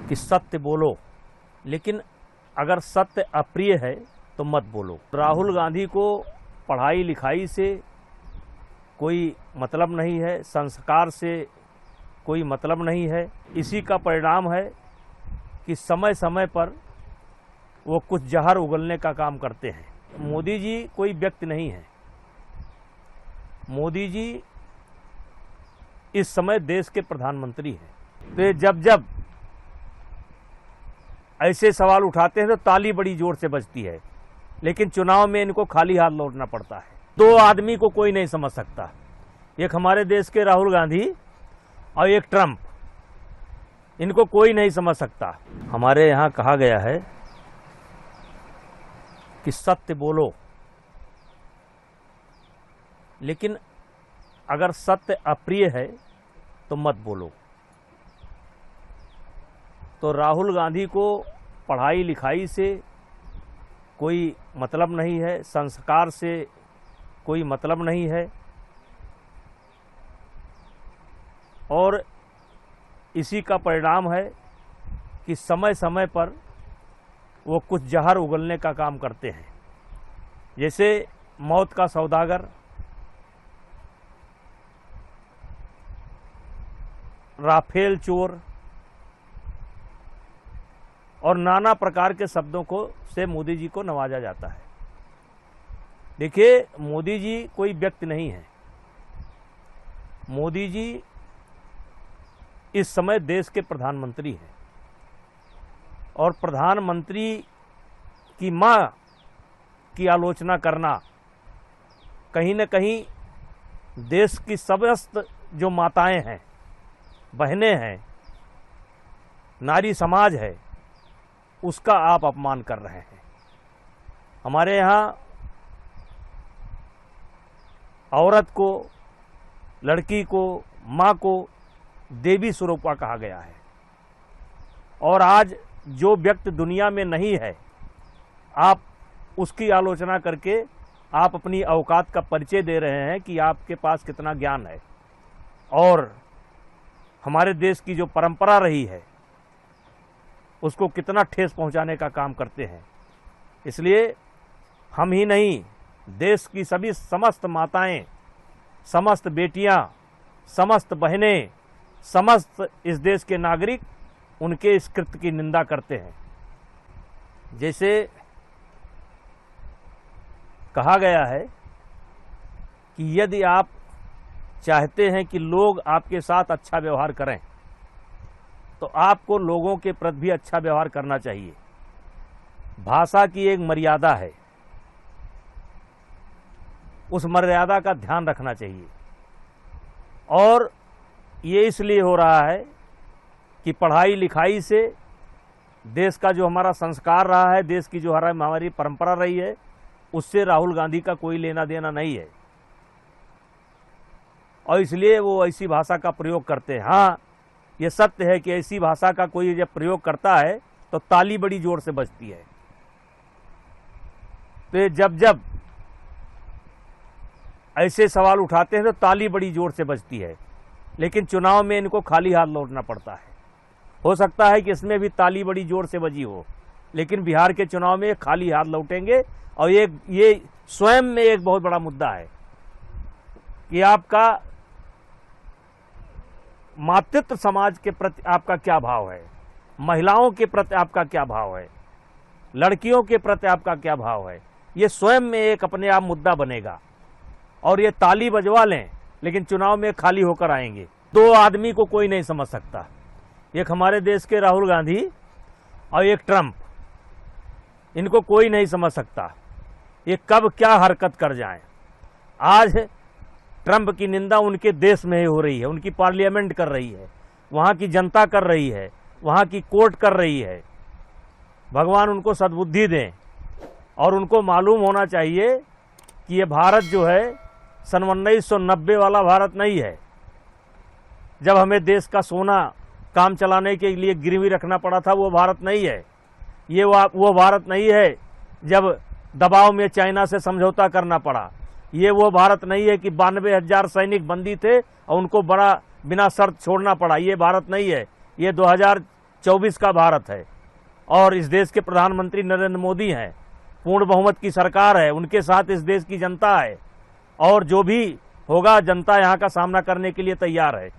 कि सत्य बोलो, लेकिन अगर सत्य अप्रिय है तो मत बोलो। राहुल गांधी को पढ़ाई लिखाई से कोई मतलब नहीं है, संस्कार से कोई मतलब नहीं है। इसी का परिणाम है कि समय समय पर वो कुछ जहर उगलने का काम करते हैं। मोदी जी कोई व्यक्ति नहीं है। मोदी जी इस समय देश के प्रधानमंत्री हैं। तो जब जब ऐसे सवाल उठाते हैं तो ताली बड़ी जोर से बजती है, लेकिन चुनाव में इनको खाली हाथ लौटना पड़ता है। दो आदमी को कोई नहीं समझ सकता, एक हमारे देश के राहुल गांधी और एक ट्रंप, इनको कोई नहीं समझ सकता। हमारे यहाँ कहा गया है कि सत्य बोलो, लेकिन अगर सत्य अप्रिय है तो मत बोलो। तो राहुल गांधी को पढ़ाई लिखाई से कोई मतलब नहीं है, संस्कार से कोई मतलब नहीं है, और इसी का परिणाम है कि समय समय पर वो कुछ जहर उगलने का काम करते हैं। जैसे मौत का सौदागर, राफेल चोर और नाना प्रकार के शब्दों को से मोदी जी को नवाजा जाता है। देखिए, मोदी जी कोई व्यक्ति नहीं है। मोदी जी इस समय देश के प्रधानमंत्री हैं, और प्रधानमंत्री की मां की आलोचना करना कहीं न कहीं देश की समस्त जो माताएं हैं, बहनें हैं, नारी समाज है, उसका आप अपमान कर रहे हैं। हमारे यहाँ औरत को, लड़की को, माँ को देवी स्वरूपा कहा गया है, और आज जो व्यक्ति दुनिया में नहीं है, आप उसकी आलोचना करके आप अपनी औकात का परिचय दे रहे हैं कि आपके पास कितना ज्ञान है, और हमारे देश की जो परंपरा रही है उसको कितना ठेस पहुंचाने का काम करते हैं। इसलिए हम ही नहीं, देश की सभी समस्त माताएं, समस्त बेटियां, समस्त बहनें, समस्त इस देश के नागरिक उनके इस कृत्य की निंदा करते हैं। जैसे कहा गया है कि यदि आप चाहते हैं कि लोग आपके साथ अच्छा व्यवहार करें, तो आपको लोगों के प्रति भी अच्छा व्यवहार करना चाहिए। भाषा की एक मर्यादा है, उस मर्यादा का ध्यान रखना चाहिए। और ये इसलिए हो रहा है कि पढ़ाई लिखाई से देश का जो हमारा संस्कार रहा है, देश की जो हमारी परंपरा रही है, उससे राहुल गांधी का कोई लेना देना नहीं है, और इसलिए वो ऐसी भाषा का प्रयोग करते हैं। हाँ, ये सत्य है कि ऐसी भाषा का कोई जब प्रयोग करता है तो ताली बड़ी जोर से बजती है। तो जब जब ऐसे सवाल उठाते हैं तो ताली बड़ी जोर से बजती है, लेकिन चुनाव में इनको खाली हाथ लौटना पड़ता है। हो सकता है कि इसमें भी ताली बड़ी जोर से बजी हो, लेकिन बिहार के चुनाव में खाली हाथ लौटेंगे। और ये स्वयं में एक बहुत बड़ा मुद्दा है कि आपका मातृत्व समाज के प्रति आपका क्या भाव है, महिलाओं के प्रति आपका क्या भाव है, लड़कियों के प्रति आपका क्या भाव है। ये स्वयं में एक अपने आप मुद्दा बनेगा, और ये ताली बजवा लें लेकिन चुनाव में खाली होकर आएंगे। दो आदमी को कोई नहीं समझ सकता, एक हमारे देश के राहुल गांधी और एक ट्रंप, इनको कोई नहीं समझ सकता ये कब क्या हरकत कर जाएं। आज ट्रंप की निंदा उनके देश में ही हो रही है, उनकी पार्लियामेंट कर रही है, वहाँ की जनता कर रही है, वहाँ की कोर्ट कर रही है। भगवान उनको सद्बुद्धि दें, और उनको मालूम होना चाहिए कि ये भारत जो है सन 1990 वाला भारत नहीं है, जब हमें देश का सोना काम चलाने के लिए गिरवी रखना पड़ा था, वो भारत नहीं है। ये वो भारत नहीं है जब दबाव में चाइना से समझौता करना पड़ा। ये वो भारत नहीं है कि 92,000 सैनिक बंदी थे और उनको बड़ा बिना शर्त छोड़ना पड़ा। ये भारत नहीं है। ये 2024 का भारत है और इस देश के प्रधानमंत्री नरेंद्र मोदी हैं, पूर्ण बहुमत की सरकार है, उनके साथ इस देश की जनता है और जो भी होगा जनता यहाँ का सामना करने के लिए तैयार है।